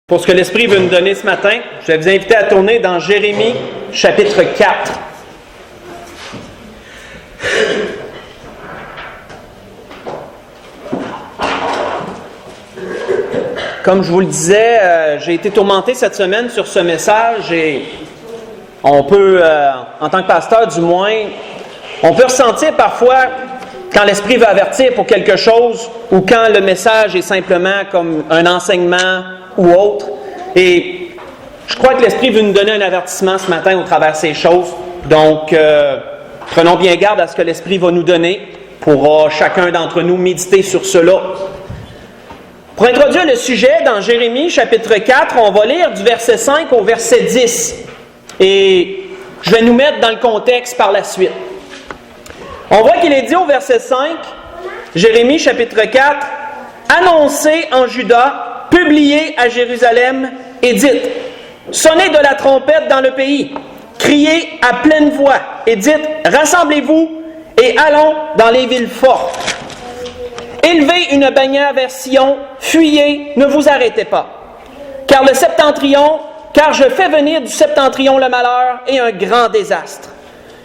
Pour ce que l'Esprit veut nous donner ce matin, je vais vous inviter à tourner dans Jérémie, chapitre 4. Comme je vous le disais, j'ai été tourmenté cette semaine sur ce message et on peut, en tant que pasteur du moins, on peut ressentir parfois quand l'Esprit veut avertir pour quelque chose ou quand le message est simplement comme un enseignement ou autre. Et je crois que l'Esprit veut nous donner un avertissement ce matin au travers de ces choses. Donc, prenons bien garde à ce que l'Esprit va nous donner. Pourra chacun d'entre nous méditer sur cela. Pour introduire le sujet, dans Jérémie, chapitre 4, on va lire du verset 5 au verset 10. Et je vais nous mettre dans le contexte par la suite. On voit qu'il est dit au verset 5, Jérémie, chapitre 4, « Annoncez en Juda, publiez à Jérusalem et dites, sonnez de la trompette dans le pays, criez à pleine voix et dites, rassemblez-vous et allons dans les villes fortes. Élevez une bannière vers Sion, fuyez, ne vous arrêtez pas. Car je fais venir du septentrion le malheur et un grand désastre.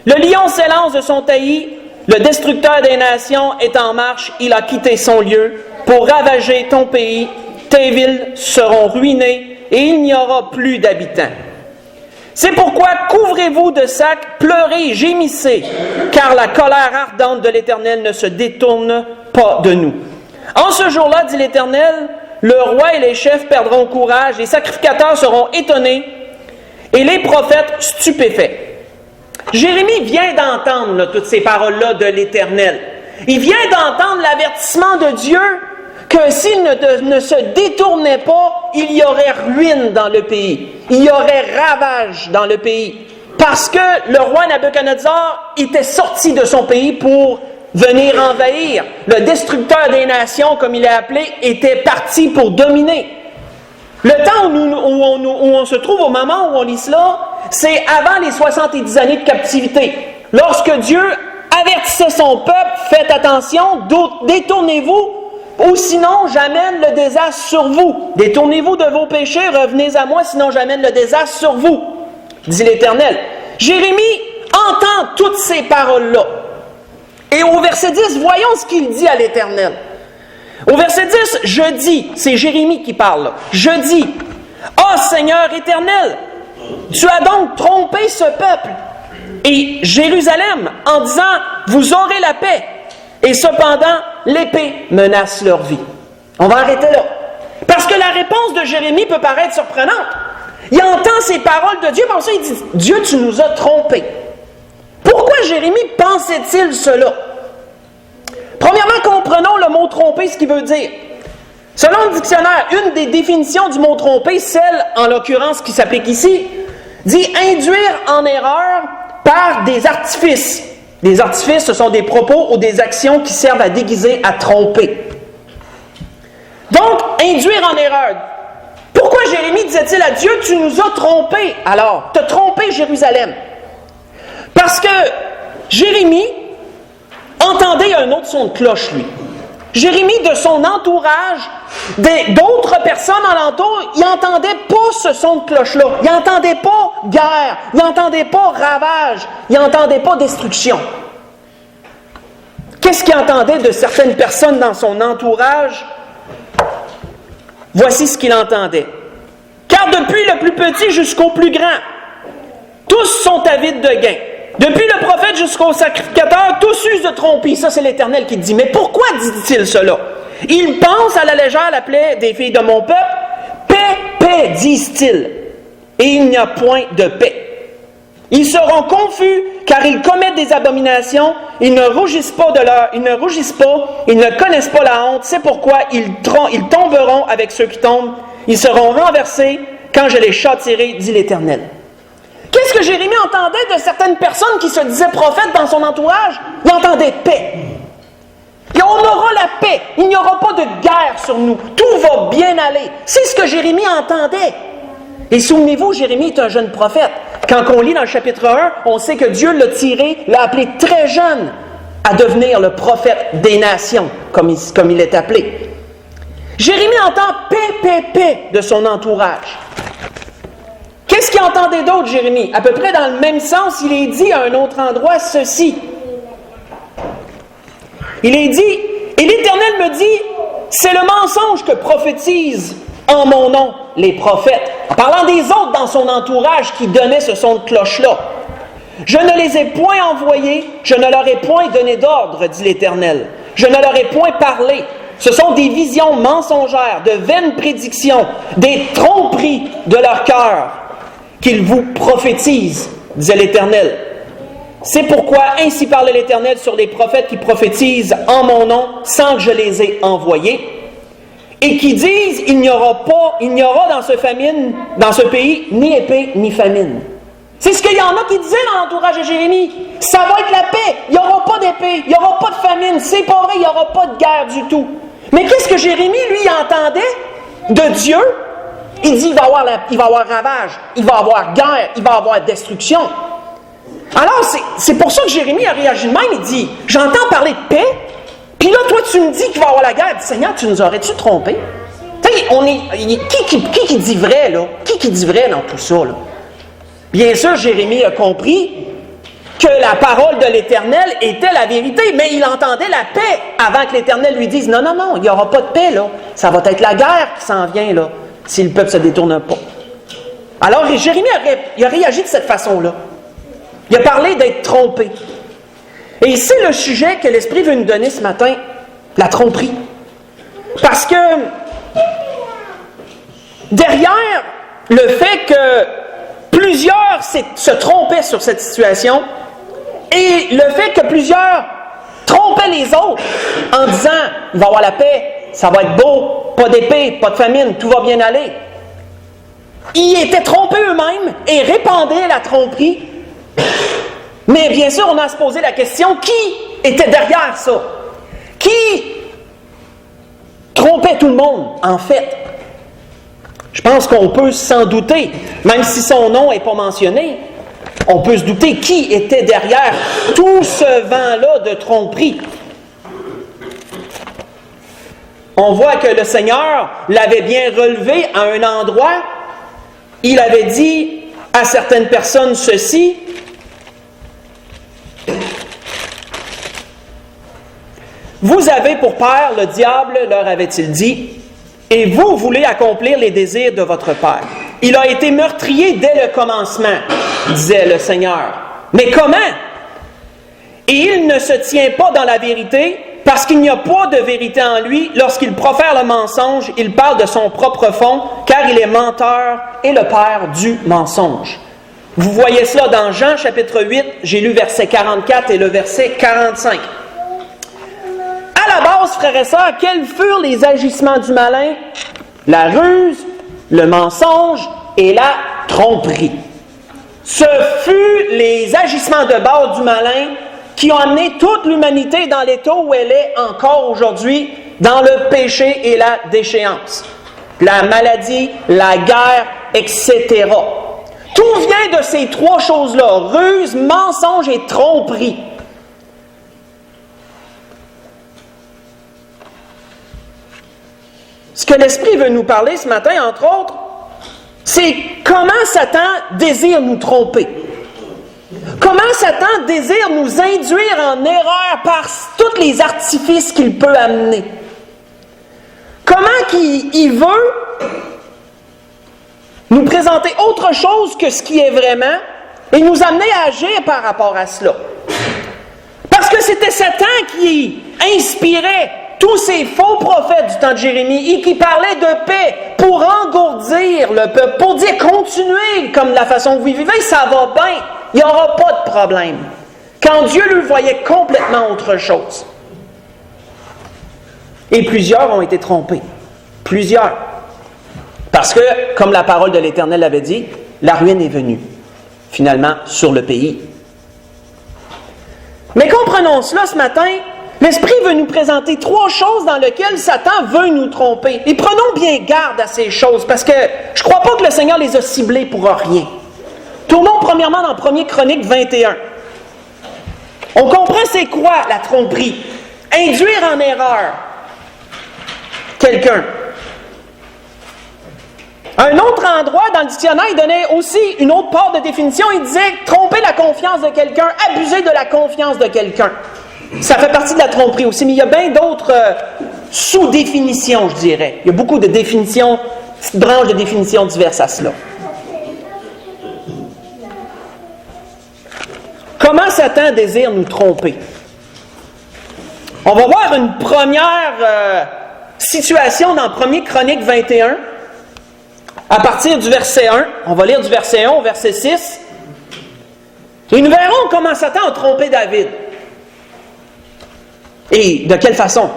Le lion s'élance de son taillis, le destructeur des nations est en marche, il a quitté son lieu pour ravager ton pays. Tes villes seront ruinées et il n'y aura plus d'habitants. C'est pourquoi couvrez-vous de sacs, pleurez, gémissez, car la colère ardente de l'Éternel ne se détourne pas de nous. En ce jour-là, dit l'Éternel, le roi et les chefs perdront courage, les sacrificateurs seront étonnés et les prophètes stupéfaits. Jérémie vient d'entendre toutes ces paroles-là de l'Éternel. Il vient d'entendre l'avertissement de Dieu que s'il ne se détournait pas, il y aurait ruine dans le pays. Il y aurait ravage dans le pays. Parce que le roi Nabuchodonosor était sorti de son pays pour venir envahir. Le destructeur des nations, comme il est appelé, était parti pour dominer. Le temps où on se trouve au moment où on lit cela, c'est avant les 70 années de captivité. Lorsque Dieu avertissait son peuple, faites attention, détournez-vous, ou sinon j'amène le désastre sur vous. Détournez-vous de vos péchés, revenez à moi, sinon j'amène le désastre sur vous, dit l'Éternel. Jérémie entend toutes ces paroles-là. Et au verset 10, voyons ce qu'il dit à l'Éternel. Au verset 10, je dis, c'est Jérémie qui parle, je dis, « Ah, Seigneur éternel, tu as donc trompé ce peuple et Jérusalem en disant, vous aurez la paix. Et cependant, l'épée menace leur vie. » On va arrêter là. Parce que la réponse de Jérémie peut paraître surprenante. Il entend ces paroles de Dieu, pour ça il dit, « Dieu, tu nous as trompés. » Pourquoi Jérémie pensait-il cela? Premièrement, comprenons le mot « tromper », ce qu'il veut dire. Selon le dictionnaire, une des définitions du mot « tromper », celle, en l'occurrence, qui s'applique ici, dit « induire en erreur par des artifices ». Les artifices, ce sont des propos ou des actions qui servent à déguiser, à tromper. Donc, induire en erreur. Pourquoi Jérémie disait-il à Dieu, tu nous as trompés? Alors, t'as trompé Jérusalem. Parce que Jérémie entendait un autre son de cloche, lui. Jérémie, de son entourage, d'autres personnes alentour, il n'entendait pas ce son de cloche-là. Il n'entendait pas guerre, il n'entendait pas ravage, il n'entendait pas destruction. Qu'est-ce qu'il entendait de certaines personnes dans son entourage? Voici ce qu'il entendait. « Car depuis le plus petit jusqu'au plus grand, tous sont avides de gain. Depuis le prophète jusqu'au sacrificateur, tous usent de tromperie. » Ça, c'est l'Éternel qui dit. Mais pourquoi dit-il cela? Il pense à la légère la plaie des filles de mon peuple. Paix, paix, disent-ils. Et il n'y a point de paix. Ils seront confus, car ils commettent des abominations. Ils ne rougissent pas, ils ne connaissent pas la honte. C'est pourquoi ils tomberont avec ceux qui tombent. Ils seront renversés quand je les châtierai, dit l'Éternel. Qu'est-ce que Jérémie entendait de certaines personnes qui se disaient prophètes dans son entourage? Il entendait paix. Et on aura la paix. Il n'y aura pas de guerre sur nous. Tout va bien aller. C'est ce que Jérémie entendait. Et souvenez-vous, Jérémie est un jeune prophète. Quand on lit dans le chapitre 1, on sait que Dieu l'a appelé très jeune à devenir le prophète des nations, comme il est appelé. Jérémie entend paix de son entourage. Qu'est-ce qu'il entendait d'autre, Jérémie? À peu près dans le même sens, il est dit à un autre endroit ceci. Il est dit, et l'Éternel me dit, c'est le mensonge que prophétisent en mon nom les prophètes. En parlant des autres dans son entourage qui donnaient ce son de cloche-là. Je ne les ai point envoyés, je ne leur ai point donné d'ordre, dit l'Éternel. Je ne leur ai point parlé. Ce sont des visions mensongères, de vaines prédictions, des tromperies de leur cœur qu'ils vous prophétisent, disait l'Éternel. C'est pourquoi ainsi parle l'Éternel sur les prophètes qui prophétisent en mon nom sans que je les ai envoyés et qui disent il n'y aura dans ce pays ni épée ni famine. C'est ce qu'il y en a qui disaient dans l'entourage de Jérémie. Ça va être la paix, il n'y aura pas d'épée, il n'y aura pas de famine, c'est pas vrai, il n'y aura pas de guerre du tout. Mais qu'est-ce que Jérémie, lui, entendait de Dieu? Il dit il va y avoir ravage, il va y avoir guerre, il va y avoir destruction. Alors, c'est pour ça que Jérémie a réagi de même. Il dit, j'entends parler de paix, puis là, toi, tu me dis qu'il va y avoir la guerre. Il dit, Seigneur, tu nous aurais-tu trompés? Tu sais, qui dit vrai, là? Qui dit vrai dans tout ça, là? Bien sûr, Jérémie a compris que la parole de l'Éternel était la vérité, mais il entendait la paix avant que l'Éternel lui dise, non, il n'y aura pas de paix, là. Ça va être la guerre qui s'en vient, là, si le peuple ne se détourne pas. Alors, Jérémie a réagi de cette façon-là. Il a parlé d'être trompé. Et c'est le sujet que l'Esprit veut nous donner ce matin, la tromperie. Parce que derrière le fait que plusieurs se trompaient sur cette situation et le fait que plusieurs trompaient les autres en disant « il va y avoir la paix, ça va être beau, pas d'épée, pas de famine, tout va bien aller », ils étaient trompés eux-mêmes et répandaient la tromperie. Mais bien sûr, on a à se poser la question, qui était derrière ça? Qui trompait tout le monde, en fait? Je pense qu'on peut s'en douter, même si son nom n'est pas mentionné, on peut se douter qui était derrière tout ce vent-là de tromperie. On voit que le Seigneur l'avait bien relevé à un endroit. Il avait dit à certaines personnes ceci, vous avez pour père le diable, leur avait-il dit, et vous voulez accomplir les désirs de votre père. Il a été meurtrier dès le commencement, disait le Seigneur. Mais comment? Et il ne se tient pas dans la vérité, parce qu'il n'y a pas de vérité en lui. Lorsqu'il profère le mensonge, il parle de son propre fond, car il est menteur et le père du mensonge. Vous voyez cela dans Jean chapitre 8, j'ai lu verset 44 et le verset 45. À la base, frères et sœurs, quels furent les agissements du malin? La ruse, le mensonge et la tromperie. Ce fut les agissements de base du malin qui ont amené toute l'humanité dans l'état où elle est encore aujourd'hui, dans le péché et la déchéance. La maladie, la guerre, etc. Tout vient de ces trois choses-là, ruse, mensonge et tromperie. Ce que l'Esprit veut nous parler ce matin, entre autres, c'est comment Satan désire nous tromper. Comment Satan désire nous induire en erreur par tous les artifices qu'il peut amener. Comment il veut nous présenter autre chose que ce qui est vraiment et nous amener à agir par rapport à cela. Parce que c'était Satan qui inspirait tous ces faux prophètes du temps de Jérémie et qui parlaient de paix pour engourdir le peuple, pour dire continuez comme la façon que vous vivez, ça va bien, il n'y aura pas de problème. Quand Dieu lui voyait complètement autre chose. Et plusieurs ont été trompés. Plusieurs. Parce que, comme la parole de l'Éternel l'avait dit, la ruine est venue, finalement, sur le pays. Mais comprenons cela ce matin. L'Esprit veut nous présenter trois choses dans lesquelles Satan veut nous tromper. Et prenons bien garde à ces choses, parce que je ne crois pas que le Seigneur les a ciblées pour rien. Tournons premièrement dans 1 Chronique 21. On comprend c'est quoi la tromperie. Induire en erreur quelqu'un. Un autre endroit dans le dictionnaire, il donnait aussi une autre part de définition. Il disait tromper la confiance de quelqu'un, abuser de la confiance de quelqu'un. Ça fait partie de la tromperie aussi, mais il y a bien d'autres sous-définitions, je dirais. Il y a beaucoup de définitions, branches de définitions diverses à cela. Comment Satan désire nous tromper? On va voir une première situation dans 1 Chroniques 21, à partir du verset 1. On va lire du verset 1 au verset 6. Et nous verrons comment Satan a trompé David. Et de quelle façon?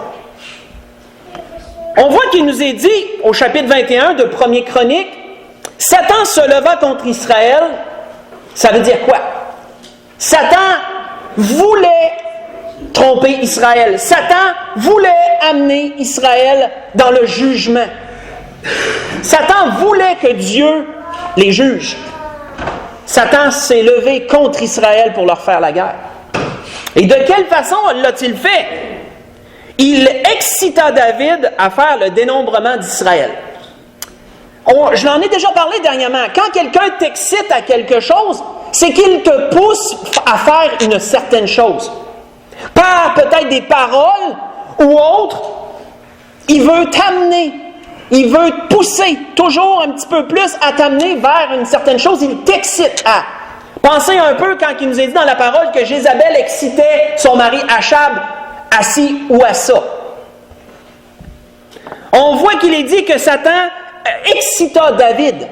On voit qu'il nous est dit, au chapitre 21 de 1 Chroniques, Satan se leva contre Israël. Ça veut dire quoi? Satan voulait tromper Israël. Satan voulait amener Israël dans le jugement. Satan voulait que Dieu les juge. Satan s'est levé contre Israël pour leur faire la guerre. Et de quelle façon l'a-t-il fait? Il excita David à faire le dénombrement d'Israël. Je l'en ai déjà parlé dernièrement. Quand quelqu'un t'excite à quelque chose, c'est qu'il te pousse à faire une certaine chose. Par peut-être des paroles ou autres, il veut t'amener, il veut te pousser toujours un petit peu plus à t'amener vers une certaine chose. Il t'excite à. Pensez un peu quand il nous est dit dans la parole que Jézabel excitait son mari Achab à ci ou à ça. On voit qu'il est dit que Satan excita David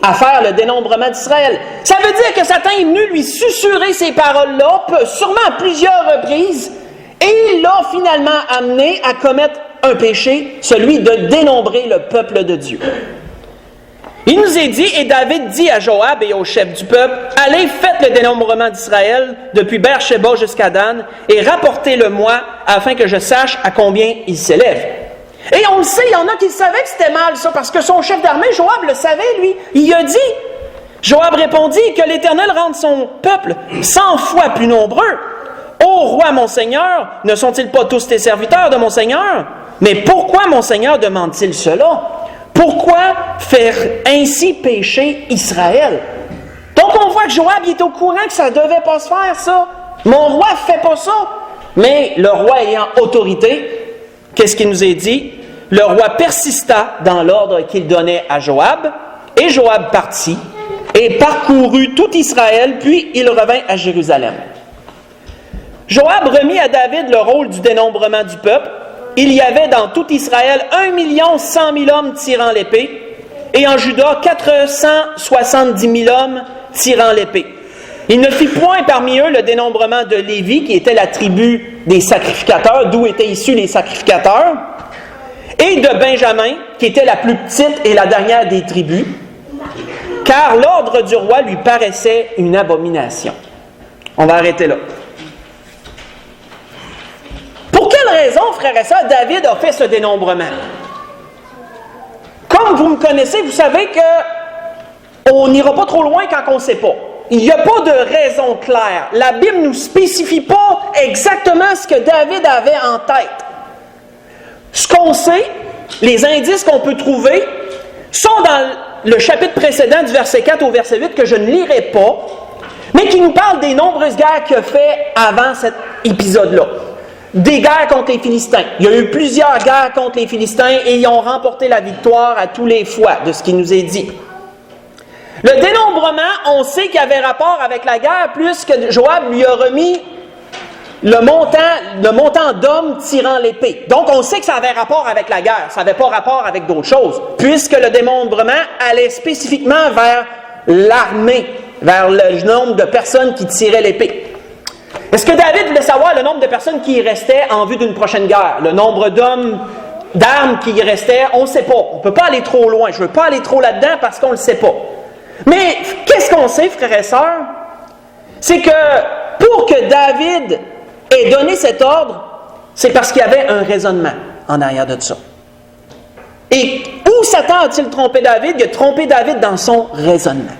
à faire le dénombrement d'Israël. Ça veut dire que Satan est venu lui susurrer ces paroles-là, sûrement à plusieurs reprises, et il l'a finalement amené à commettre un péché, celui de dénombrer le peuple de Dieu. Il nous est dit, et David dit à Joab et au chef du peuple, « Allez, faites le dénombrement d'Israël depuis Beersheba jusqu'à Dan, et rapportez-le-moi, afin que je sache à combien il s'élève. » Et on le sait, il y en a qui savaient que c'était mal ça, parce que son chef d'armée, Joab, le savait, lui. Il a dit, Joab répondit, que l'Éternel rende son peuple 100 fois plus nombreux. Ô roi, mon Seigneur, ne sont-ils pas tous tes serviteurs de mon Seigneur? Mais pourquoi mon Seigneur demande-t-il cela? Pourquoi faire ainsi pécher Israël? Donc on voit que Joab il est au courant que ça ne devait pas se faire, ça. Mon roi ne fait pas ça. Mais le roi ayant autorité, qu'est-ce qu'il nous est dit? Le roi persista dans l'ordre qu'il donnait à Joab, et Joab partit et parcourut tout Israël, puis il revint à Jérusalem. Joab remit à David le rôle du dénombrement du peuple. Il y avait dans tout Israël 1 100 000 hommes tirant l'épée, et en Juda 470 000 hommes tirant l'épée. Il ne fit point parmi eux le dénombrement de Lévi, qui était la tribu des sacrificateurs, d'où étaient issus les sacrificateurs, et de Benjamin, qui était la plus petite et la dernière des tribus, car l'ordre du roi lui paraissait une abomination. On va arrêter là. Pour quelle raison, frères et sœurs, David a fait ce dénombrement? Comme vous me connaissez, vous savez qu'on n'ira pas trop loin quand on ne sait pas. Il n'y a pas de raison claire. La Bible ne nous spécifie pas exactement ce que David avait en tête. Ce qu'on sait, les indices qu'on peut trouver, sont dans le chapitre précédent du verset 4 au verset 8 que je ne lirai pas, mais qui nous parle des nombreuses guerres qu'il a fait avant cet épisode-là. Des guerres contre les Philistins. Il y a eu plusieurs guerres contre les Philistins et ils ont remporté la victoire à tous les fois, de ce qui nous est dit. Le dénombrement, on sait qu'il avait rapport avec la guerre, puisque Joab lui a remis le montant d'hommes tirant l'épée. Donc, on sait que ça avait rapport avec la guerre. Ça n'avait pas rapport avec d'autres choses, puisque le dénombrement allait spécifiquement vers l'armée, vers le nombre de personnes qui tiraient l'épée. Est-ce que David voulait savoir le nombre de personnes qui y restaient en vue d'une prochaine guerre? Le nombre d'armes qui y restaient? On ne sait pas. On ne peut pas aller trop loin. Je ne veux pas aller trop là-dedans parce qu'on ne le sait pas. Mais qu'est-ce qu'on sait, frères et sœurs? C'est que pour que David ait donné cet ordre, c'est parce qu'il y avait un raisonnement en arrière de ça. Et où Satan a-t-il trompé David? Il a trompé David dans son raisonnement.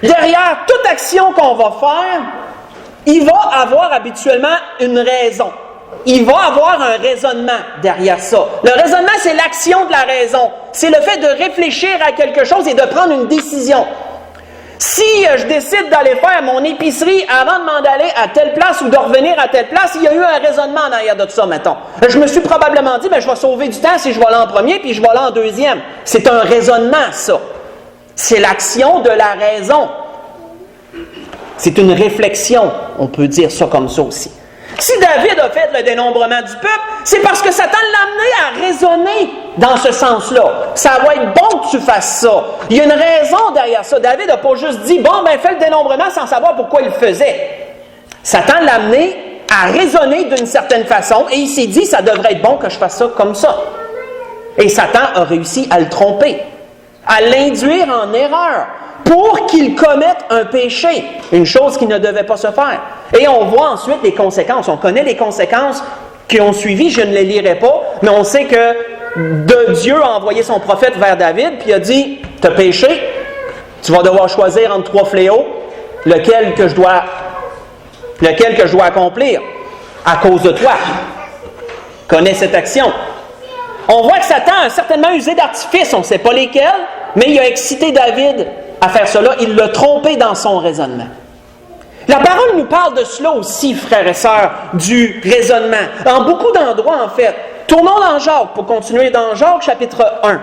Derrière toute action qu'on va faire, il va avoir habituellement une raison. il va avoir un raisonnement derrière ça. Le raisonnement, c'est l'action de la raison. C'est le fait de réfléchir à quelque chose et de prendre une décision. Si je décide d'aller faire mon épicerie avant de m'en aller à telle place ou de revenir à telle place, il y a eu un raisonnement en arrière de ça, mettons. Je me suis probablement dit, je vais sauver du temps si je vais là en premier, puis je vais là en deuxième. C'est un raisonnement, ça. C'est l'action de la raison. C'est une réflexion, on peut dire ça comme ça aussi. Si David a fait le dénombrement du peuple, c'est parce que Satan l'a amené à raisonner dans ce sens-là. Ça va être bon que tu fasses ça. Il y a une raison derrière ça. David n'a pas juste dit, fais le dénombrement sans savoir pourquoi il le faisait. Satan l'a amené à raisonner d'une certaine façon et il s'est dit, ça devrait être bon que je fasse ça comme ça. Et Satan a réussi à le tromper, à l'induire en erreur, pour qu'il commette un péché, une chose qui ne devait pas se faire. Et on voit ensuite les conséquences. On connaît les conséquences qui ont suivi, je ne les lirai pas, mais on sait que Dieu a envoyé son prophète vers David, puis il a dit, « Tu as péché, tu vas devoir choisir entre 3 fléaux, lequel que je dois accomplir à cause de toi. » Connais cette action. On voit que Satan a certainement usé d'artifices, on ne sait pas lesquels, mais il a excité David à faire cela, il l'a trompé dans son raisonnement. La parole nous parle de cela aussi, frères et sœurs, du raisonnement. En beaucoup d'endroits, en fait. Tournons dans Jacques, pour continuer dans Jacques, chapitre 1.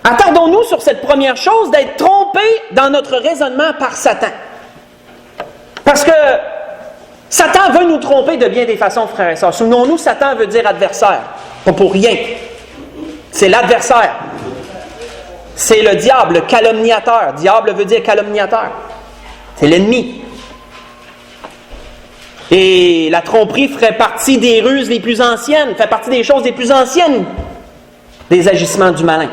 Attardons-nous sur cette première chose, d'être trompé dans notre raisonnement par Satan. Parce que Satan veut nous tromper de bien des façons, frères et sœurs. Souvenons-nous, Satan veut dire adversaire. Pas pour rien. C'est l'adversaire. C'est le diable, le calomniateur. Diable veut dire calomniateur. C'est l'ennemi. Et la tromperie ferait partie des ruses les plus anciennes, fait partie des choses les plus anciennes des agissements du malin.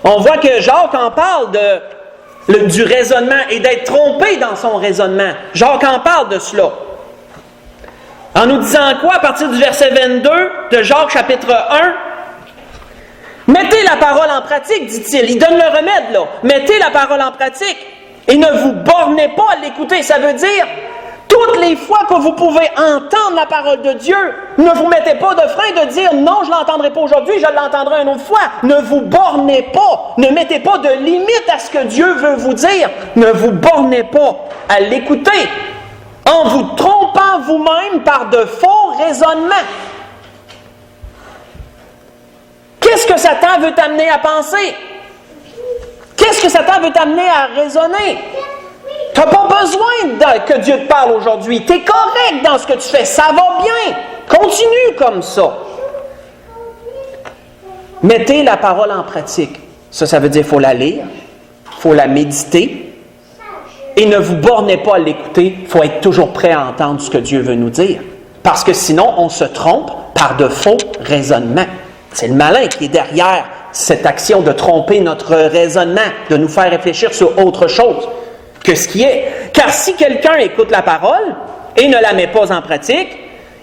On voit que Jacques en parle du raisonnement et d'être trompé dans son raisonnement. Jacques en parle de cela. En nous disant quoi à partir du verset 22 de Jacques chapitre 1? Mettez la parole en pratique, dit-il. Il donne le remède, là. Mettez la parole en pratique et ne vous bornez pas à l'écouter. Ça veut dire, toutes les fois que vous pouvez entendre la parole de Dieu, ne vous mettez pas de frein de dire « Non, je ne l'entendrai pas aujourd'hui, je l'entendrai une autre fois ». Ne vous bornez pas. Ne mettez pas de limite à ce que Dieu veut vous dire. Ne vous bornez pas à l'écouter en vous trompant vous-même par de faux raisonnements. Qu'est-ce que Satan veut t'amener à penser? Qu'est-ce que Satan veut t'amener à raisonner? Tu n'as pas besoin que Dieu te parle aujourd'hui. Tu es correct dans ce que tu fais. Ça va bien. Continue comme ça. Mettez la parole en pratique. Ça veut dire qu'il faut la lire, il faut la méditer. Et ne vous bornez pas à l'écouter. Il faut être toujours prêt à entendre ce que Dieu veut nous dire. Parce que sinon, on se trompe par de faux raisonnements. C'est le malin qui est derrière cette action de tromper notre raisonnement, de nous faire réfléchir sur autre chose que ce qui est. Car si quelqu'un écoute la parole et ne la met pas en pratique,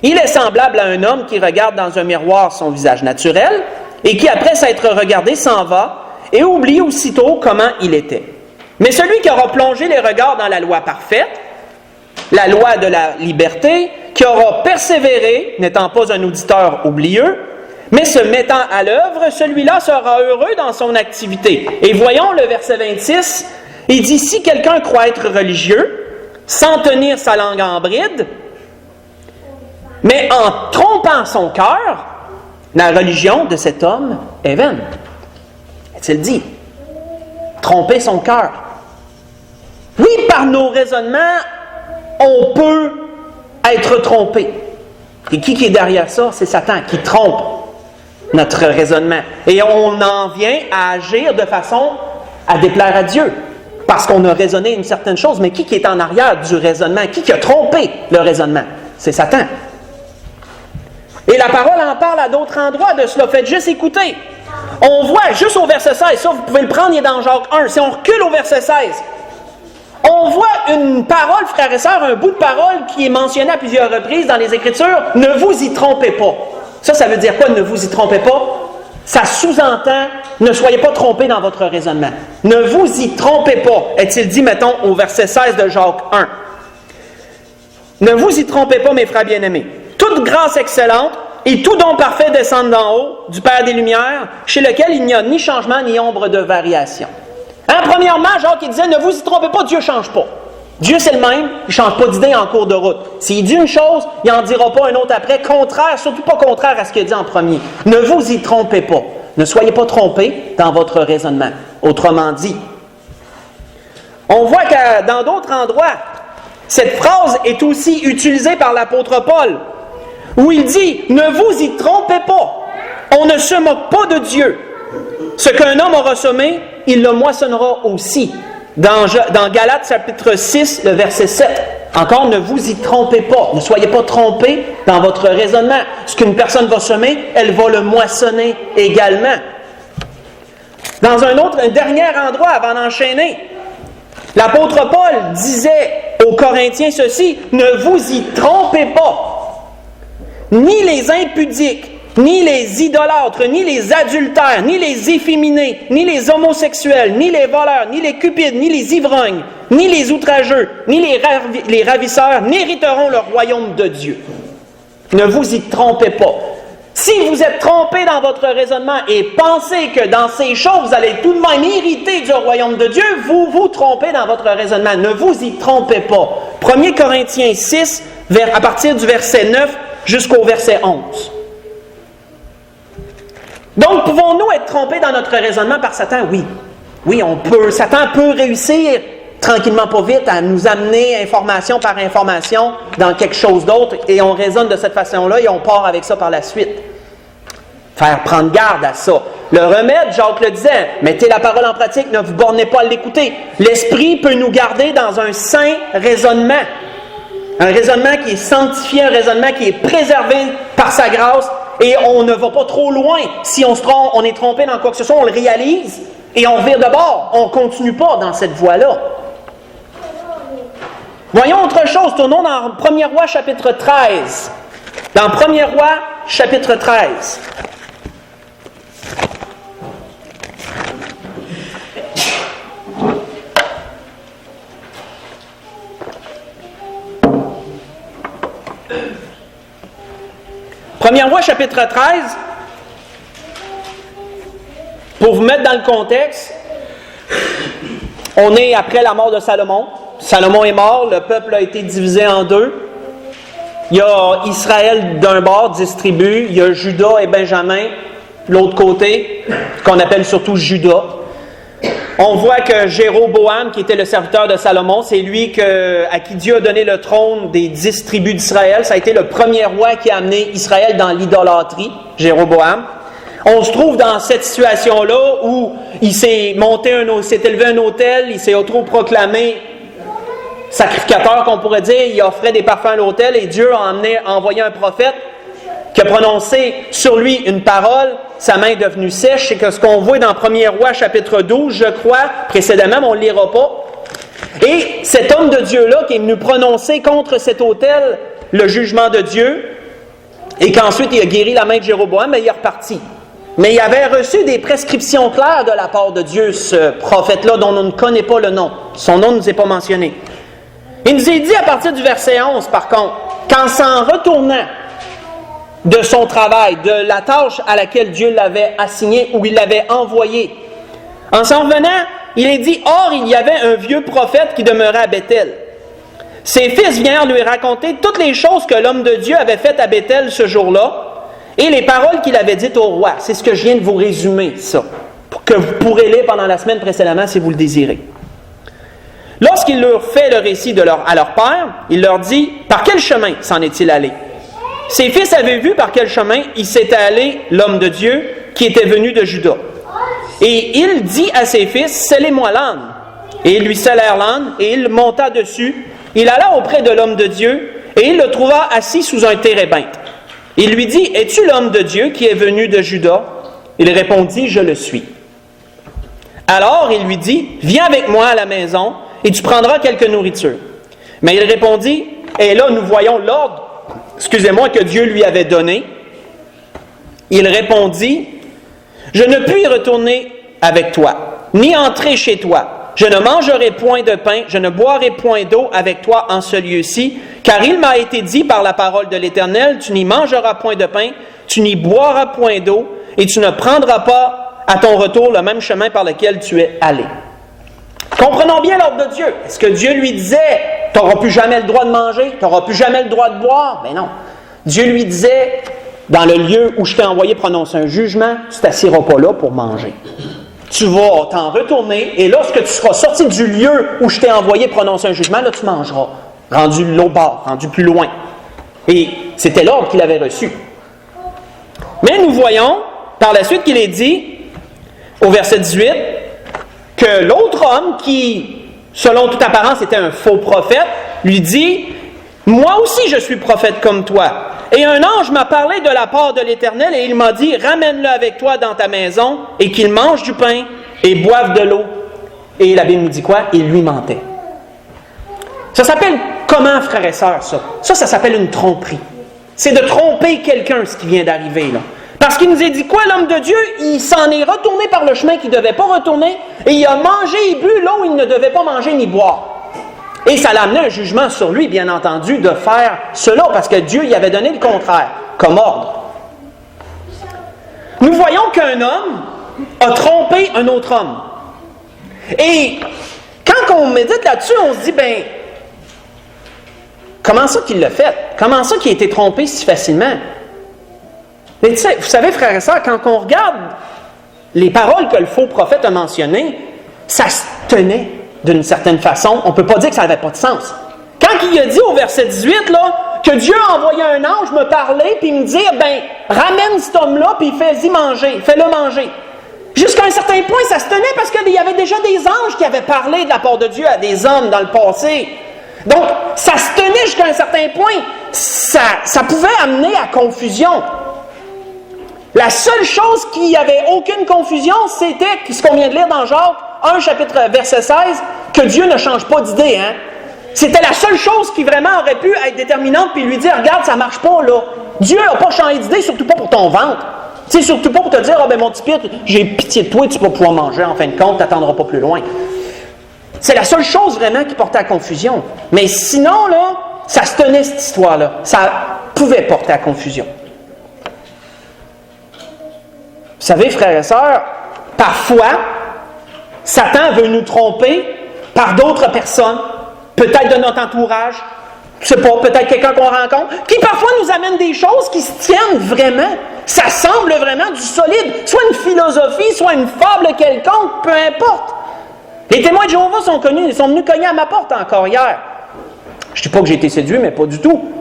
il est semblable à un homme qui regarde dans un miroir son visage naturel et qui, après s'être regardé, s'en va et oublie aussitôt comment il était. Mais celui qui aura plongé les regards dans la loi parfaite, la loi de la liberté, qui aura persévéré, n'étant pas un auditeur oublieux, mais se mettant à l'œuvre, celui-là sera heureux dans son activité. Et voyons le verset 26, il dit, si quelqu'un croit être religieux, sans tenir sa langue en bride, mais en trompant son cœur, la religion de cet homme est vaine. Est-il dit? Tromper son cœur. Oui, par nos raisonnements, on peut être trompé. Et qui est derrière ça? C'est Satan qui trompe notre raisonnement. Et on en vient à agir de façon à déplaire à Dieu. Parce qu'on a raisonné une certaine chose. Mais qui est en arrière du raisonnement? Qui a trompé le raisonnement? C'est Satan. Et la parole en parle à d'autres endroits de cela. Faites juste écouter. On voit juste au verset 16, ça vous pouvez le prendre, il est dans Jacques 1. Si on recule au verset 16, on voit une parole, frères et sœurs, un bout de parole qui est mentionné à plusieurs reprises dans les Écritures. Ne vous y trompez pas. Ça veut dire quoi, ne vous y trompez pas? Ça sous-entend, ne soyez pas trompés dans votre raisonnement. Ne vous y trompez pas, est-il dit, mettons, au verset 16 de Jacques 1. Ne vous y trompez pas, mes frères bien-aimés. Toute grâce excellente et tout don parfait descendent d'en haut, du Père des Lumières, chez lequel il n'y a ni changement ni ombre de variation. Premièrement, Jacques il disait, ne vous y trompez pas, Dieu ne change pas. Dieu, c'est le même, il ne change pas d'idée en cours de route. S'il dit une chose, il n'en dira pas un autre après, contraire, surtout pas contraire à ce qu'il a dit en premier. Ne vous y trompez pas. Ne soyez pas trompés dans votre raisonnement. Autrement dit, on voit que dans d'autres endroits, cette phrase est aussi utilisée par l'apôtre Paul, où il dit « Ne vous y trompez pas, on ne se moque pas de Dieu. Ce qu'un homme aura semé, il le moissonnera aussi. » Dans Galates chapitre 6, le verset 7. Encore, ne vous y trompez pas. Ne soyez pas trompés dans votre raisonnement. Ce qu'une personne va semer, elle va le moissonner également. Dans un dernier endroit, avant d'enchaîner, l'apôtre Paul disait aux Corinthiens ceci, « Ne vous y trompez pas. Ni les impudiques, ni les idolâtres, ni les adultères, ni les efféminés, ni les homosexuels, ni les voleurs, ni les cupides, ni les ivrognes, ni les outrageux, ni les ravisseurs n'hériteront le royaume de Dieu. » Ne vous y trompez pas. Si vous êtes trompé dans votre raisonnement et pensez que dans ces choses, vous allez tout de même hériter du royaume de Dieu, vous vous trompez dans votre raisonnement. Ne vous y trompez pas. 1 Corinthiens 6, à partir du verset 9 jusqu'au verset 11. Donc, pouvons-nous être trompés dans notre raisonnement par Satan? Oui. Oui, on peut. Satan peut réussir, tranquillement pas vite, à nous amener information par information dans quelque chose d'autre, et on raisonne de cette façon-là, et on part avec ça par la suite. Faire prendre garde à ça. Le remède, Jacques le disait, mettez la parole en pratique, ne vous bornez pas à l'écouter. L'Esprit peut nous garder dans un saint raisonnement. Un raisonnement qui est sanctifié, un raisonnement qui est préservé par sa grâce, et on ne va pas trop loin. Si on se trompe, on est trompé dans quoi que ce soit, on le réalise et on vire de bord. On ne continue pas dans cette voie-là. Voyons autre chose. Tournons dans 1er Roi chapitre 13. Dans 1er Roi chapitre 13. Premier Roi, chapitre 13, pour vous mettre dans le contexte, on est après la mort de Salomon. Salomon est mort, le peuple a été divisé en deux. Il y a Israël d'un bord, 10 tribus, il y a Juda et Benjamin, l'autre côté, qu'on appelle surtout Juda. On voit que Jéroboam, qui était le serviteur de Salomon, c'est lui à qui Dieu a donné le trône des 10 tribus d'Israël. Ça a été le premier roi qui a amené Israël dans l'idolâtrie, Jéroboam. On se trouve dans cette situation-là où il s'est élevé un autel, il s'est autoproclamé sacrificateur, qu'on pourrait dire, il offrait des parfums à l'autel et Dieu a envoyé un prophète qui a prononcé sur lui une parole, sa main est devenue sèche. C'est ce qu'on voit dans 1er Roi, chapitre 12, je crois, précédemment, mais on ne le lira pas. Et cet homme de Dieu-là qui est venu prononcer contre cet autel le jugement de Dieu, et qu'ensuite il a guéri la main de Jéroboam, mais il est reparti. Mais il avait reçu des prescriptions claires de la part de Dieu, ce prophète-là, dont on ne connaît pas le nom. Son nom ne nous est pas mentionné. Il nous est dit à partir du verset 11, par contre, qu'en s'en retournant de son travail, de la tâche à laquelle Dieu l'avait assigné ou il l'avait envoyé. En s'en revenant, il est dit, « Or, il y avait un vieux prophète qui demeurait à Béthel. Ses fils vinrent lui raconter toutes les choses que l'homme de Dieu avait faites à Béthel ce jour-là et les paroles qu'il avait dites au roi. » C'est ce que je viens de vous résumer, ça, que vous pourrez lire pendant la semaine précédemment si vous le désirez. Lorsqu'il leur fait le récit à leur père, il leur dit, « Par quel chemin s'en est-il allé? » Ses fils avaient vu par quel chemin il s'était allé, l'homme de Dieu, qui était venu de Juda. Et il dit à ses fils, « Scellez-moi l'âne. » Et ils lui scellèrent l'âne, et il monta dessus. Il alla auprès de l'homme de Dieu, et il le trouva assis sous un térébinthe. Il lui dit, « Es-tu l'homme de Dieu qui est venu de Juda? » Il répondit, « Je le suis. » Alors il lui dit, « Viens avec moi à la maison, et tu prendras quelque nourriture. » Mais il répondit, et là nous voyons l'ordre, que Dieu lui avait donné. Il répondit, « Je ne puis retourner avec toi, ni entrer chez toi, je ne mangerai point de pain, je ne boirai point d'eau avec toi en ce lieu-ci, car il m'a été dit par la parole de l'Éternel, tu n'y mangeras point de pain, tu n'y boiras point d'eau, et tu ne prendras pas à ton retour le même chemin par lequel tu es allé. » Comprenons bien l'ordre de Dieu. Est-ce que Dieu lui disait, tu n'auras plus jamais le droit de manger, tu n'auras plus jamais le droit de boire? Ben non. Dieu lui disait, dans le lieu où je t'ai envoyé prononcer un jugement, tu ne t'assiras pas là pour manger. Tu vas t'en retourner, et lorsque tu seras sorti du lieu où je t'ai envoyé prononcer un jugement, là tu mangeras, rendu l'autre bord, rendu plus loin. Et c'était l'ordre qu'il avait reçu. Mais nous voyons, par la suite, qu'il est dit, au verset 18, que l'autre homme, qui, selon toute apparence, était un faux prophète, lui dit, « Moi aussi je suis prophète comme toi. Et un ange m'a parlé de la part de l'Éternel, et il m'a dit, ramène-le avec toi dans ta maison, et qu'il mange du pain et boive de l'eau. » Et la Bible nous dit quoi? Il lui mentait. Ça s'appelle comment, frères et sœurs, ça? Ça s'appelle une tromperie. C'est de tromper quelqu'un, ce qui vient d'arriver, là. Parce qu'il nous a dit quoi, l'homme de Dieu? Il s'en est retourné par le chemin qu'il ne devait pas retourner, et il a mangé et bu l'eau où il ne devait pas manger ni boire. Et ça l'a amené un jugement sur lui, bien entendu, de faire cela, parce que Dieu y avait donné le contraire, comme ordre. Nous voyons qu'un homme a trompé un autre homme. Et quand on médite là-dessus, on se dit, ben, comment ça qu'il l'a fait? Comment ça qu'il a été trompé si facilement? Mais vous savez, frères et sœurs, quand on regarde les paroles que le faux prophète a mentionnées, ça se tenait d'une certaine façon. On ne peut pas dire que ça n'avait pas de sens. Quand il a dit au verset 18, là, que Dieu a envoyé un ange me parler puis me dire, ben, ramène cet homme-là puis fais-y manger, fais-le manger. Jusqu'à un certain point, ça se tenait parce qu'il y avait déjà des anges qui avaient parlé de la part de Dieu à des hommes dans le passé. Donc, ça se tenait jusqu'à un certain point. Ça pouvait amener à confusion. La seule chose qui n'avait aucune confusion, c'était ce qu'on vient de lire dans Jacques 1, chapitre verset 16, que Dieu ne change pas d'idée. Hein? C'était la seule chose qui vraiment aurait pu être déterminante puis lui dire, regarde, ça ne marche pas là. Dieu n'a pas changé d'idée, surtout pas pour ton ventre. Tu sais, surtout pas pour te dire, ah ben mon petit Pierre, j'ai pitié de toi, tu vas pouvoir manger en fin de compte, tu n'attendras pas plus loin. C'est la seule chose vraiment qui portait à confusion. Mais sinon, là, ça se tenait cette histoire-là. Ça pouvait porter à confusion. Vous savez, frères et sœurs, parfois, Satan veut nous tromper par d'autres personnes, peut-être de notre entourage, je ne sais pas, peut-être quelqu'un qu'on rencontre, qui parfois nous amène des choses qui se tiennent vraiment. Ça semble vraiment du solide, soit une philosophie, soit une fable quelconque, peu importe. Les témoins de Jéhovah sont venus cogner à ma porte encore hier. Je ne dis pas que j'ai été séduit, mais pas du tout.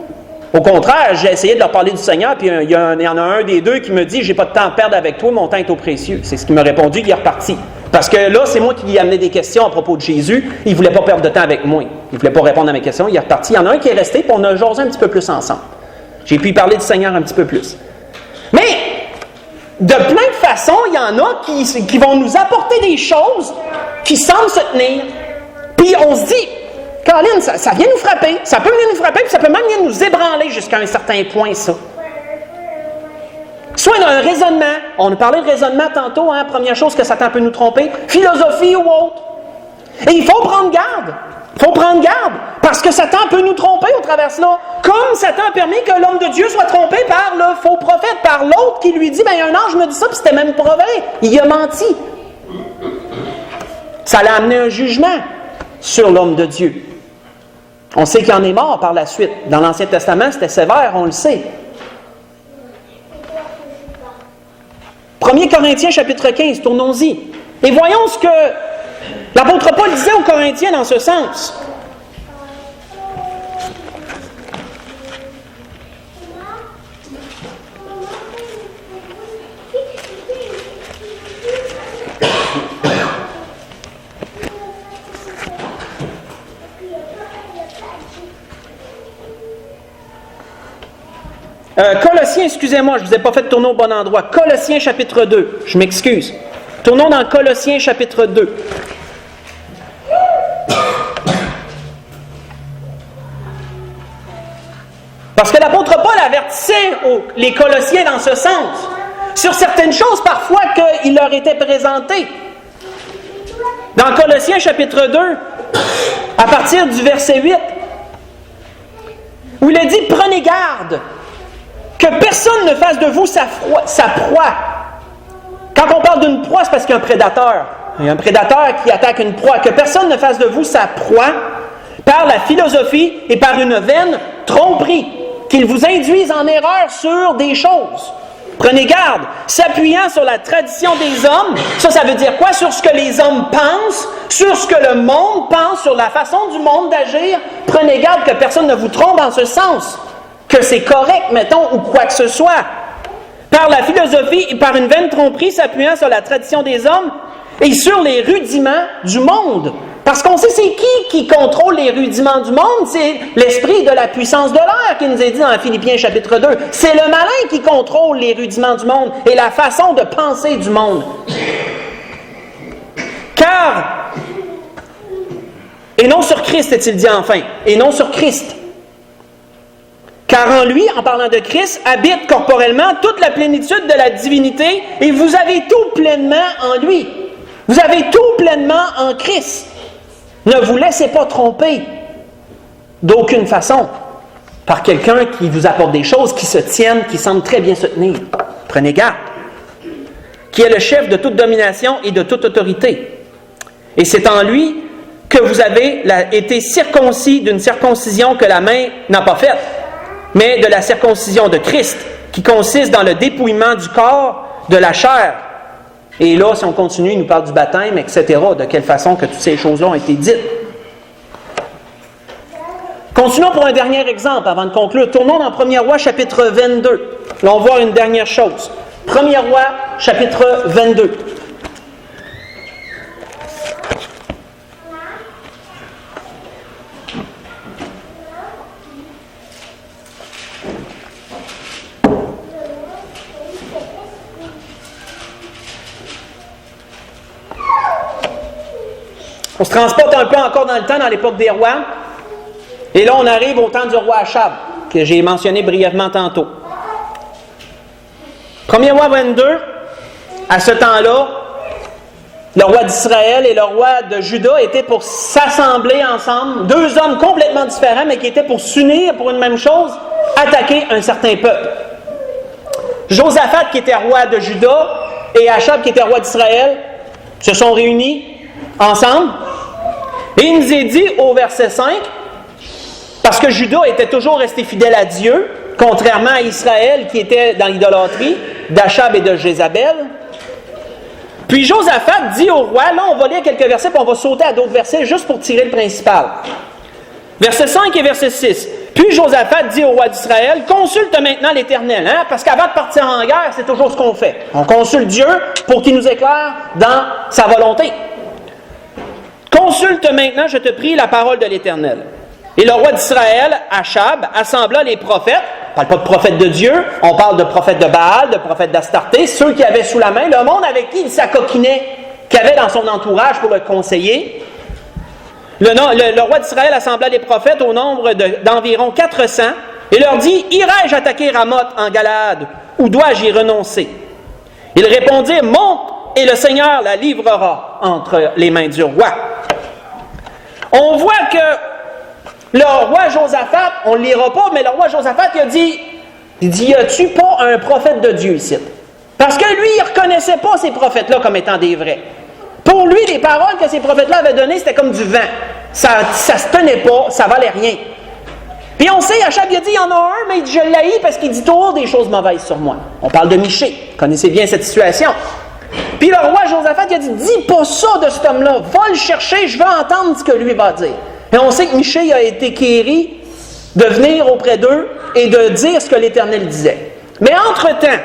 Au contraire, j'ai essayé de leur parler du Seigneur, puis il y en a un des deux qui me dit « J'ai pas de temps à perdre avec toi, mon temps est au précieux. » C'est ce qu'il m'a répondu, il est reparti. Parce que là, c'est moi qui lui ai amené des questions à propos de Jésus. Il ne voulait pas perdre de temps avec moi. Il ne voulait pas répondre à mes questions, il est reparti. Il y en a un qui est resté, puis on a jasé un petit peu plus ensemble. J'ai pu parler du Seigneur un petit peu plus. Mais, de plein de façons, il y en a qui vont nous apporter des choses qui semblent se tenir. Puis on se dit, Caroline, ça vient nous frapper. Ça peut venir nous frapper, puis ça peut même venir nous ébranler jusqu'à un certain point, ça. Soit un raisonnement. On a parlé de raisonnement tantôt, hein, première chose que Satan peut nous tromper. Philosophie ou autre. Et il faut prendre garde. Il faut prendre garde. Parce que Satan peut nous tromper au travers de cela. Comme Satan a permis que l'homme de Dieu soit trompé par le faux prophète, par l'autre qui lui dit, ben un ange me dit ça, puis c'était même pas vrai. Il a menti. Ça l'a amené un jugement sur l'homme de Dieu. On sait qu'il en est mort par la suite. Dans l'Ancien Testament, c'était sévère, on le sait. 1 Corinthiens, chapitre 15, tournons-y. Et voyons ce que l'apôtre Paul disait aux Corinthiens dans ce sens. Colossiens, excusez-moi, je ne vous ai pas fait tourner au bon endroit. Colossiens, chapitre 2. Je m'excuse. Tournons dans Colossiens, chapitre 2. Parce que l'apôtre Paul avertissait les Colossiens dans ce sens, sur certaines choses parfois qu'il leur était présenté. Dans Colossiens chapitre 2, à partir du verset 8, où il est dit « Prenez garde que personne ne fasse de vous sa proie. » Quand on parle d'une proie, c'est parce qu'il y a un prédateur. Il y a un prédateur qui attaque une proie. Que personne ne fasse de vous sa proie par la philosophie et par une vaine tromperie, qu'il vous induise en erreur sur des choses. Prenez garde, s'appuyant sur la tradition des hommes. Ça veut dire quoi? Sur ce que les hommes pensent, sur ce que le monde pense, sur la façon du monde d'agir. Prenez garde que personne ne vous trompe en ce sens, que c'est correct, mettons, ou quoi que ce soit. Par la philosophie et par une vaine tromperie, s'appuyant sur la tradition des hommes et sur les rudiments du monde. Parce qu'on sait c'est qui contrôle les rudiments du monde? C'est l'esprit de la puissance de l'air qui nous est dit dans Philippiens chapitre 2. C'est le malin qui contrôle les rudiments du monde et la façon de penser du monde. Car, et non sur Christ, est-il dit enfin, et non sur Christ. Car en lui, en parlant de Christ, habite corporellement toute la plénitude de la divinité et vous avez tout pleinement en lui. Vous avez tout pleinement en Christ. Ne vous laissez pas tromper d'aucune façon par quelqu'un qui vous apporte des choses qui se tiennent, qui semblent très bien se tenir. Prenez garde. Qui est le chef de toute domination et de toute autorité. Et c'est en lui que vous avez été circoncis d'une circoncision que la main n'a pas faite, mais de la circoncision de Christ, qui consiste dans le dépouillement du corps de la chair. Et là, si on continue, il nous parle du baptême, etc., de quelle façon que toutes ces choses-là ont été dites. Continuons pour un dernier exemple avant de conclure. Tournons dans 1er Roi, chapitre 22. Là, on va voir une dernière chose. 1er Roi, chapitre 22. On se transporte un peu encore dans le temps, dans l'époque des rois. Et là, on arrive au temps du roi Achab, que j'ai mentionné brièvement tantôt. 1er Roi 22, à ce temps-là, le roi d'Israël et le roi de Juda étaient pour s'assembler ensemble. Deux hommes complètement différents, mais qui étaient pour s'unir pour une même chose, attaquer un certain peuple. Josaphat, qui était roi de Juda, et Achab, qui était roi d'Israël, se sont réunis ensemble. Et il nous est dit au verset 5, parce que Juda était toujours resté fidèle à Dieu, contrairement à Israël qui était dans l'idolâtrie d'Achab et de Jézabel. Puis Josaphat dit au roi, là on va lire quelques versets, puis on va sauter à d'autres versets juste pour tirer le principal. Verset 5 et verset 6. Puis Josaphat dit au roi d'Israël, consulte maintenant l'Éternel, parce qu'avant de partir en guerre, c'est toujours ce qu'on fait. On consulte Dieu pour qu'il nous éclare dans sa volonté. Consulte maintenant, je te prie, la parole de l'Éternel. Et le roi d'Israël, Achab, assembla les prophètes. On ne parle pas de prophètes de Dieu, on parle de prophètes de Baal, de prophètes d'Astarté, ceux qui avaient sous la main, le monde avec qui il s'acoquinait, qu'il avait dans son entourage pour le conseiller. Le roi d'Israël assembla les prophètes au nombre d'environ 400 et leur dit, « Irai-je attaquer Ramoth en Galaad, ou dois-je y renoncer? » Ils répondirent, « Monte, et le Seigneur la livrera entre les mains du roi. » On voit que le roi Josaphat, on ne le lira pas, mais le roi Josaphat, il dit, y a-tu pas un prophète de Dieu ici? Parce que lui, il ne reconnaissait pas ces prophètes-là comme étant des vrais. Pour lui, les paroles que ces prophètes-là avaient données, c'était comme du vent. Ça ne se tenait pas, ça valait rien. Puis on sait, Achab, il a dit, il y en a un, mais je l'haïs parce qu'il dit toujours des choses mauvaises sur moi. On parle de Michée. Vous connaissez bien cette situation. Puis le roi Josaphat, il a dit, dis pas ça de cet homme-là. Va le chercher, je veux entendre ce que lui va dire. Et on sait que Michée a été quéri de venir auprès d'eux et de dire ce que l'Éternel disait. Mais entre-temps,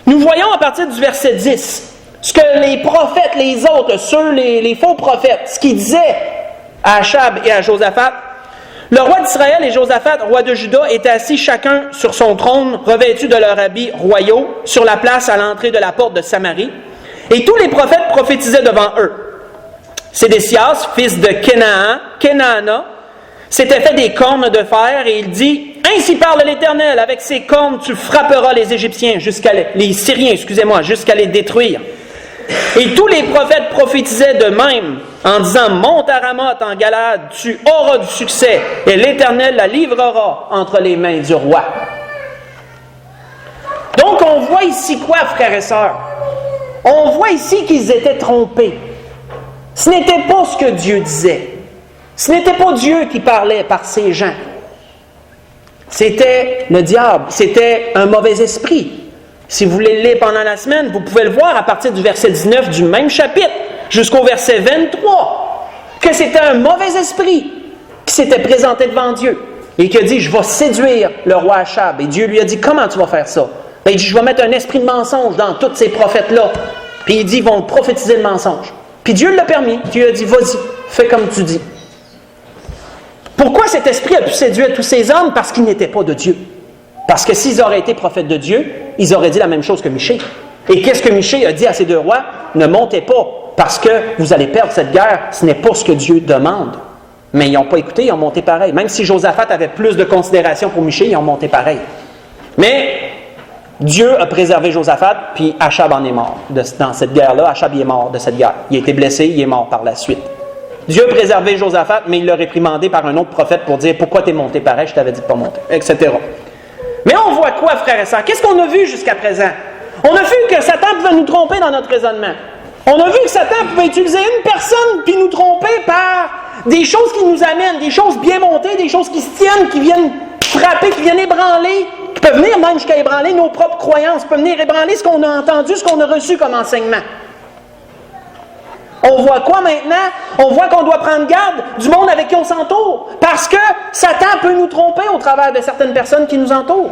nous voyons à partir du verset 10, ce que les prophètes, les autres, les faux prophètes, ce qu'ils disaient à Achab et à Josaphat. Le roi d'Israël et Josaphat, roi de Juda, étaient assis chacun sur son trône, revêtus de leurs habits royaux, sur la place à l'entrée de la porte de Samarie. Et tous les prophètes prophétisaient devant eux. Sédécias, fils de Kenaana, s'était fait des cornes de fer et il dit, « Ainsi parle l'Éternel, avec ces cornes tu frapperas les Égyptiens, les Syriens, jusqu'à les détruire. Et tous les prophètes prophétisaient de même, en disant, monte à Ramoth en Galade, tu auras du succès, et l'Éternel la livrera entre les mains du roi. Donc on voit ici quoi, frères et sœurs? On voit ici qu'ils étaient trompés. Ce n'était pas ce que Dieu disait. Ce n'était pas Dieu qui parlait par ces gens. C'était le diable, c'était un mauvais esprit. Si vous voulez le lire pendant la semaine, vous pouvez le voir à partir du verset 19 du même chapitre, jusqu'au verset 23, que c'était un mauvais esprit qui s'était présenté devant Dieu et qui a dit, je vais séduire le roi Achab. Et Dieu lui a dit, comment tu vas faire ça? Ben, il dit, je vais mettre un esprit de mensonge dans tous ces prophètes-là. Puis il dit, ils vont prophétiser le mensonge. Puis Dieu l'a permis. Dieu a dit, vas-y, fais comme tu dis. Pourquoi cet esprit a pu séduire tous ces hommes? Parce qu'ils n'étaient pas de Dieu. Parce que s'ils auraient été prophètes de Dieu, ils auraient dit la même chose que Michée. Et qu'est-ce que Michée a dit à ces deux rois? Ne montez pas, parce que vous allez perdre cette guerre. Ce n'est pas ce que Dieu demande. Mais ils n'ont pas écouté, ils ont monté pareil. Même si Josaphat avait plus de considération pour Michée, ils ont monté pareil. Mais Dieu a préservé Josaphat, puis Achab en est mort dans cette guerre-là. Achab il est mort de cette guerre. Il a été blessé, il est mort par la suite. Dieu a préservé Josaphat, mais il l'a réprimandé par un autre prophète pour dire « Pourquoi t'es monté pareil? Je t'avais dit de ne pas monter. » etc. Mais on voit quoi, frères et sœurs? Qu'est-ce qu'on a vu jusqu'à présent? On a vu que Satan pouvait nous tromper dans notre raisonnement. On a vu que Satan pouvait utiliser une personne puis nous tromper par des choses qui nous amènent, des choses bien montées, des choses qui se tiennent, qui viennent frapper, qui viennent ébranler, qui peuvent venir même jusqu'à ébranler nos propres croyances, qui peuvent venir ébranler ce qu'on a entendu, ce qu'on a reçu comme enseignement. On voit quoi maintenant? On voit qu'on doit prendre garde du monde avec qui on s'entoure. Parce que Satan peut nous tromper au travers de certaines personnes qui nous entourent.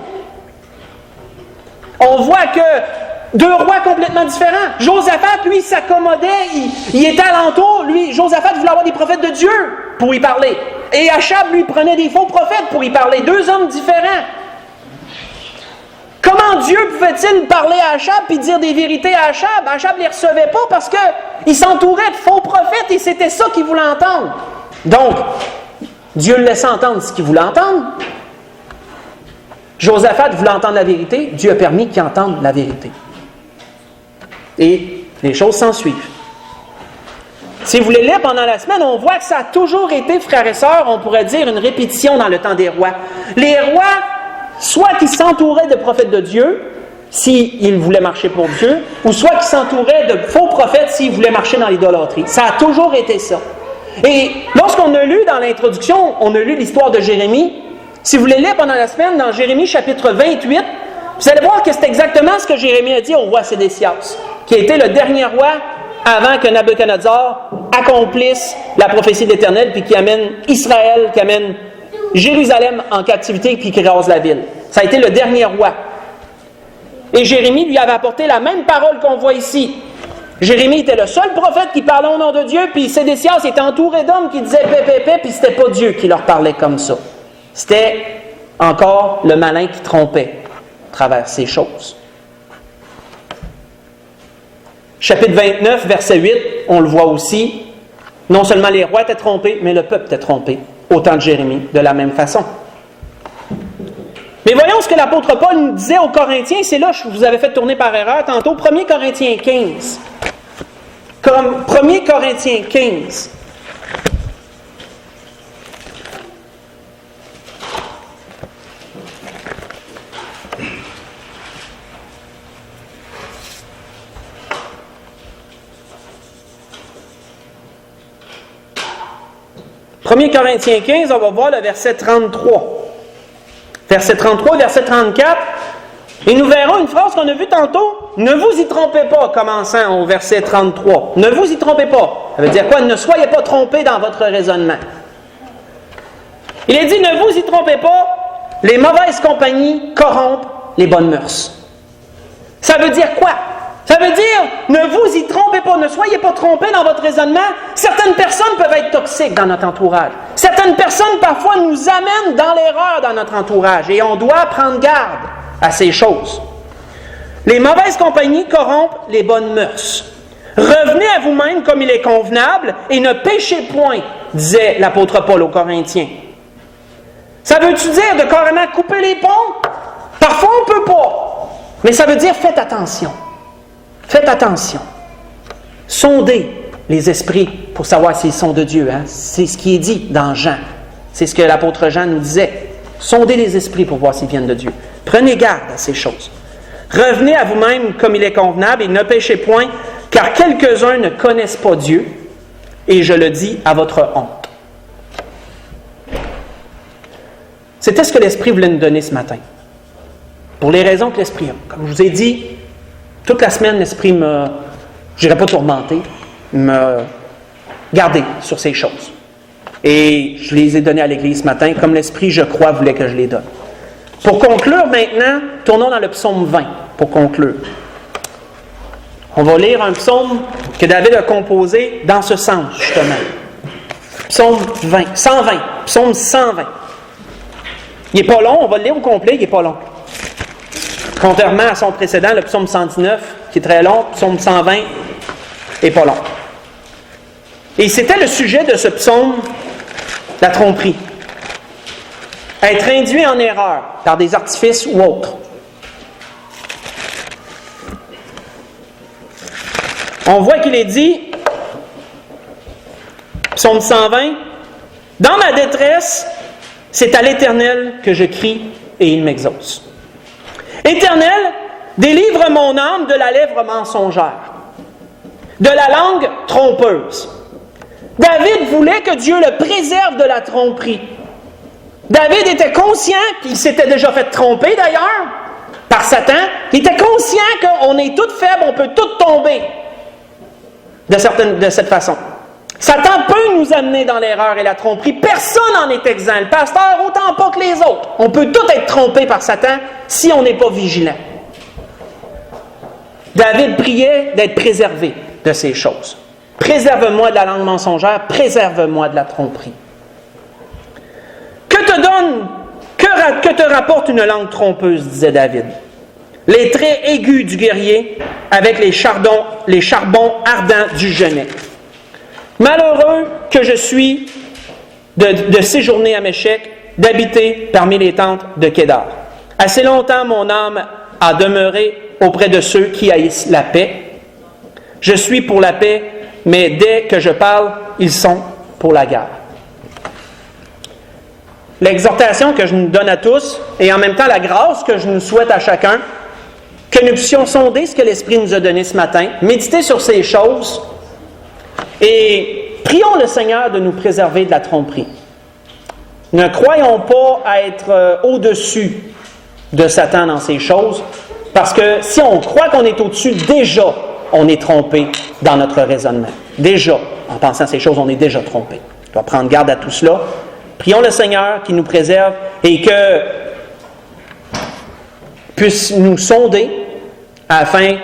On voit que deux rois complètement différents. Josaphat, lui, s'accommodait, il était alentour. Lui, Josaphat voulait avoir des prophètes de Dieu pour y parler. Et Achab, lui, prenait des faux prophètes pour y parler. Deux hommes différents. Comment Dieu pouvait-il parler à Achab et dire des vérités à Achab? Achab ne les recevait pas parce qu'il s'entourait de faux prophètes et c'était ça qu'il voulait entendre. Donc, Dieu le laissait entendre ce qu'il voulait entendre. Josaphat voulait entendre la vérité, Dieu a permis qu'il entende la vérité. Et les choses s'en suivent. Si vous les lire pendant la semaine, on voit que ça a toujours été, frères et sœurs, on pourrait dire une répétition dans le temps des rois. Les rois, soit qu'ils s'entouraient de prophètes de Dieu, s'ils voulaient marcher pour Dieu, ou soit qu'ils s'entouraient de faux prophètes s'ils voulaient marcher dans l'idolâtrie. Ça a toujours été ça. Et lorsqu'on a lu dans l'introduction, on a lu l'histoire de Jérémie. Si vous voulez lire pendant la semaine, dans Jérémie chapitre 28, vous allez voir que c'est exactement ce que Jérémie a dit au roi Sédécias, qui a été le dernier roi avant que Nabuchodonosor accomplisse la prophétie de l'Éternel, puis qui amène Israël, qui amène Jérusalem en captivité, puis qui rase la ville. Ça a été le dernier roi. Et Jérémie lui avait apporté la même parole qu'on voit ici. Jérémie était le seul prophète qui parlait au nom de Dieu, puis Sédécias était entouré d'hommes qui disaient « paix, paix », puis c'était pas Dieu qui leur parlait comme ça. C'était encore le malin qui trompait à travers ces choses. Chapitre 29, verset 8, on le voit aussi. Non seulement les rois étaient trompés, mais le peuple était trompé, au temps de Jérémie, de la même façon. Mais voyons ce que l'apôtre Paul nous disait aux Corinthiens. C'est là que je vous avais fait tourner par erreur tantôt. 1 Corinthiens 15. Comme 1 Corinthiens 15. « 1 Corinthiens 15, on va voir le verset 33. Verset 33, verset 34. Et nous verrons une phrase qu'on a vue tantôt. « Ne vous y trompez pas », commençant au verset 33. « Ne vous y trompez pas ». Ça veut dire quoi? Ne soyez pas trompés dans votre raisonnement. Il est dit « Ne vous y trompez pas, les mauvaises compagnies corrompent les bonnes mœurs ». Ça veut dire quoi? Ça veut dire, ne vous y trompez pas, ne soyez pas trompés dans votre raisonnement. Certaines personnes peuvent être toxiques dans notre entourage. Certaines personnes, parfois, nous amènent dans l'erreur dans notre entourage. Et on doit prendre garde à ces choses. Les mauvaises compagnies corrompent les bonnes mœurs. Revenez à vous-même comme il est convenable et ne péchez point, disait l'apôtre Paul aux Corinthiens. Ça veut-tu dire de carrément couper les ponts? Parfois, on ne peut pas. Mais ça veut dire, faites attention. Faites attention. Sondez les esprits pour savoir s'ils sont de Dieu. Hein? C'est ce qui est dit dans Jean. C'est ce que l'apôtre Jean nous disait. Sondez les esprits pour voir s'ils viennent de Dieu. Prenez garde à ces choses. Revenez à vous-même comme il est convenable et ne péchez point, car quelques-uns ne connaissent pas Dieu, et je le dis à votre honte. C'était ce que l'Esprit voulait nous donner ce matin. Pour les raisons que l'Esprit a. Comme je vous ai dit, toute la semaine, l'Esprit m'a, je n'irai pas tourmenter, m'a gardé sur ces choses. Et je les ai données à l'Église ce matin, comme l'Esprit, je crois, voulait que je les donne. Pour conclure maintenant, tournons dans le psaume 20, pour conclure. On va lire un psaume que David a composé dans ce sens, justement. Psaume 120. Il n'est pas long, on va le lire au complet, il n'est pas long. Contrairement à son précédent, le psaume 119, qui est très long, le psaume 120 n'est pas long. Et c'était le sujet de ce psaume, la tromperie. Être induit en erreur par des artifices ou autres. On voit qu'il est dit, psaume 120, « Dans ma détresse, c'est à l'Éternel que je crie et il m'exauce. Éternel, délivre mon âme de la lèvre mensongère, de la langue trompeuse. » David voulait que Dieu le préserve de la tromperie. David était conscient qu'il s'était déjà fait tromper d'ailleurs par Satan. Il était conscient qu'on est toutes faibles, on peut toutes tomber de cette façon. Satan peut nous amener dans l'erreur et la tromperie. Personne n'en est exempt. Le pasteur, autant pas que les autres. On peut tous être trompés par Satan si on n'est pas vigilant. David priait d'être préservé de ces choses. Préserve-moi de la langue mensongère, préserve-moi de la tromperie. Que te rapporte une langue trompeuse, disait David. Les traits aigus du guerrier avec les charbons ardents du genet. Malheureux que je suis de séjourner à Méchec, d'habiter parmi les tentes de Kédar. Assez longtemps mon âme a demeuré auprès de ceux qui haïssent la paix. Je suis pour la paix, mais dès que je parle, ils sont pour la guerre. L'exhortation que je nous donne à tous, et en même temps la grâce que je nous souhaite à chacun, que nous puissions sonder ce que l'Esprit nous a donné ce matin, méditer sur ces choses, et prions le Seigneur de nous préserver de la tromperie. Ne croyons pas à être au-dessus de Satan dans ces choses, parce que si on croit qu'on est au-dessus, déjà, on est trompé dans notre raisonnement. Déjà, en pensant à ces choses, on est déjà trompé. On doit prendre garde à tout cela. Prions le Seigneur qui nous préserve et que puisse nous sonder afin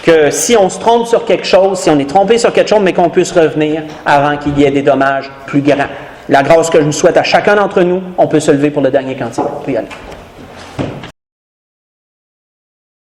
que si on se trompe sur quelque chose, si on est trompé sur quelque chose, mais qu'on puisse revenir avant qu'il y ait des dommages plus grands. La grâce que je nous souhaite à chacun d'entre nous, on peut se lever pour le dernier cantique. On peut y aller.